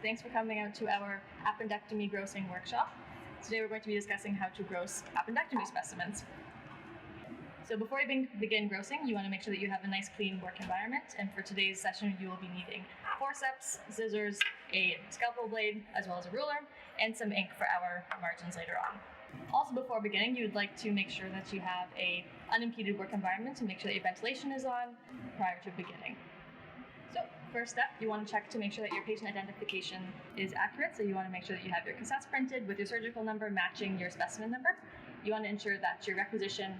Thanks for coming out to our appendectomy grossing workshop. Today we're going to be discussing how to gross appendectomy specimens. So before you begin grossing, you want to make sure that you have a nice clean work environment, and for today's session you will be needing forceps, scissors, a scalpel blade, as well as a ruler, and some ink for our margins later on. Also, before beginning, you would like to make sure that you have an unimpeded work environment and make sure that your ventilation is on prior to beginning. So, first step, you want to check to make sure that your patient identification is accurate. So you want to make sure that you have your cassettes printed with your surgical number matching your specimen number. You want to ensure that your requisition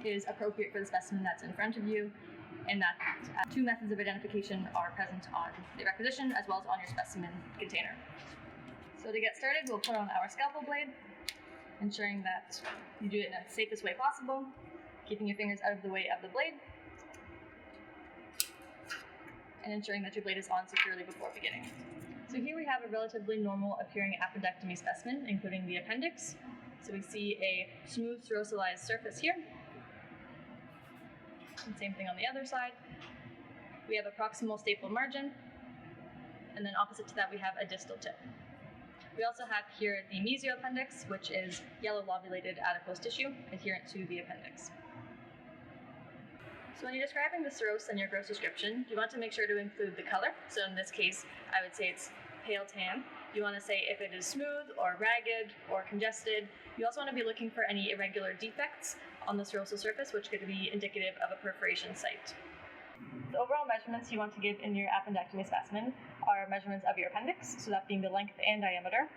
is appropriate for the specimen that's in front of you, and that two methods of identification are present on the requisition as well as on your specimen container. So to get started, we'll put on our scalpel blade, ensuring that you do it in the safest way possible, keeping your fingers out of the way of the blade, and ensuring that your blade is on securely before beginning. So here we have a relatively normal appearing appendectomy specimen, including the appendix. So we see a smooth serosalized surface here. And same thing on the other side. We have a proximal staple margin, and then opposite to that we have a distal tip. We also have here the mesioappendix, which is yellow lobulated adipose tissue adherent to the appendix. So when you're describing the cirrhosis in your gross description, you want to make sure to include the color. So in this case, I would say it's pale tan. You want to say if it is smooth or ragged or congested. You also want to be looking for any irregular defects on the serosal surface, which could be indicative of a perforation site. The overall measurements you want to give in your appendectomy specimen are measurements of your appendix, so that being the length and diameter.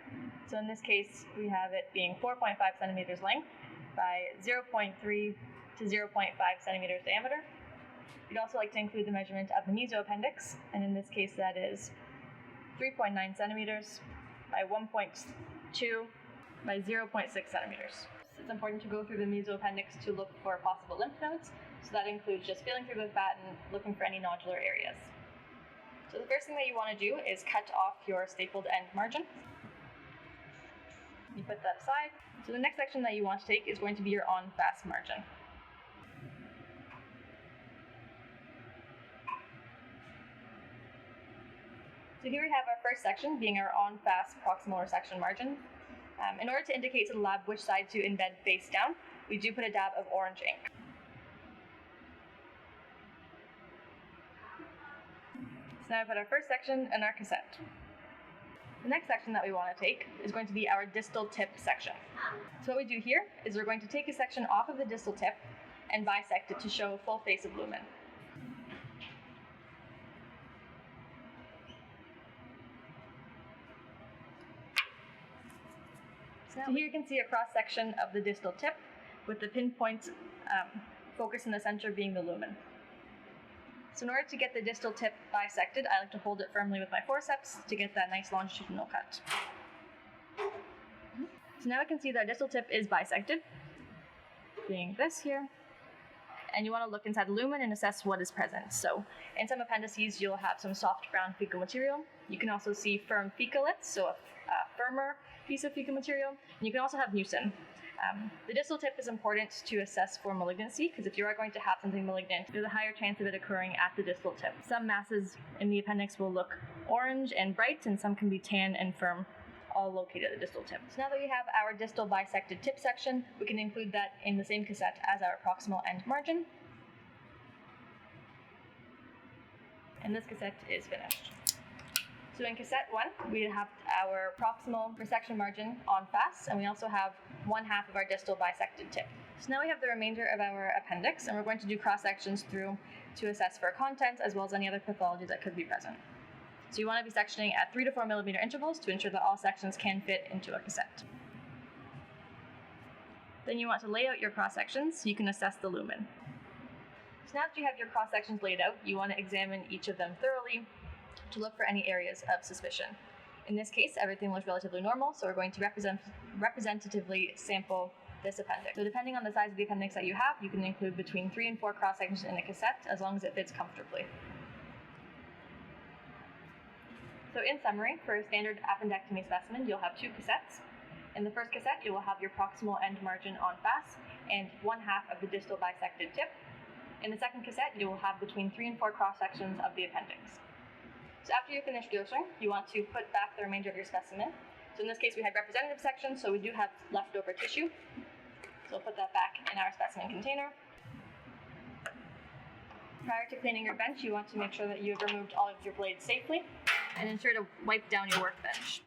So in this case, we have it being 4.5 centimeters length by 0.3 to 0.5 centimeters diameter. You'd also like to include the measurement of the mesioappendix, and in this case that is 3.9 centimeters by 1.2 by 0.6 centimeters. It's important to go through the mesioappendix to look for possible lymph nodes, so that includes just feeling through the fat and looking for any nodular areas. So the first thing that you want to do is cut off your stapled end margin. You put that aside. So the next section that you want to take is going to be your on-fast margin. So here we have our first section being our on-fast proximal resection margin. In order to indicate to the lab which side to embed face down, we do put a dab of orange ink. So now I've got our first section and our cassette. The next section that we want to take is going to be our distal tip section. So what we do here is we're going to take a section off of the distal tip and bisect it to show a full face of lumen. So here you can see a cross-section of the distal tip with the pinpoint focus in the center being the lumen. So in order to get the distal tip bisected, I like to hold it firmly with my forceps to get that nice longitudinal cut. So now I can see that our distal tip is bisected, being this here. And you want to look inside the lumen and assess what is present. So in some appendices, you'll have some soft brown fecal material. You can also see firm fecalates, so a firmer piece of fecal material. And you can also have mucin. The distal tip is important to assess for malignancy, because if you are going to have something malignant, there's a higher chance of it occurring at the distal tip. Some masses in the appendix will look orange and bright, and some can be tan and firm, all located at the distal tip. So now that we have our distal bisected tip section, we can include that in the same cassette as our proximal end margin. And this cassette is finished. So in cassette 1, we have our proximal resection margin on fast, and we also have 1/2 of our distal bisected tip. So now we have the remainder of our appendix, and we're going to do cross-sections through to assess for contents as well as any other pathology that could be present. So you want to be sectioning at 3 to 4 millimeter intervals to ensure that all sections can fit into a cassette. Then you want to lay out your cross-sections so you can assess the lumen. So now that you have your cross-sections laid out, you want to examine each of them thoroughly to look for any areas of suspicion. In this case, everything looks relatively normal, so we're going to representatively sample this appendix. So depending on the size of the appendix that you have, you can include between 3 and 4 cross-sections in a cassette, as long as it fits comfortably. So in summary, for a standard appendectomy specimen, you'll have 2 cassettes. In the first cassette, you will have your proximal end margin on fast and 1/2 of the distal bisected tip. In the second cassette, you will have between 3 and 4 cross-sections of the appendix. So after you finish grossing, you want to put back the remainder of your specimen. So in this case, we had representative sections, so we do have leftover tissue. So we'll put that back in our specimen container. Prior to cleaning your bench, you want to make sure that you have removed all of your blades safely and ensure to wipe down your workbench.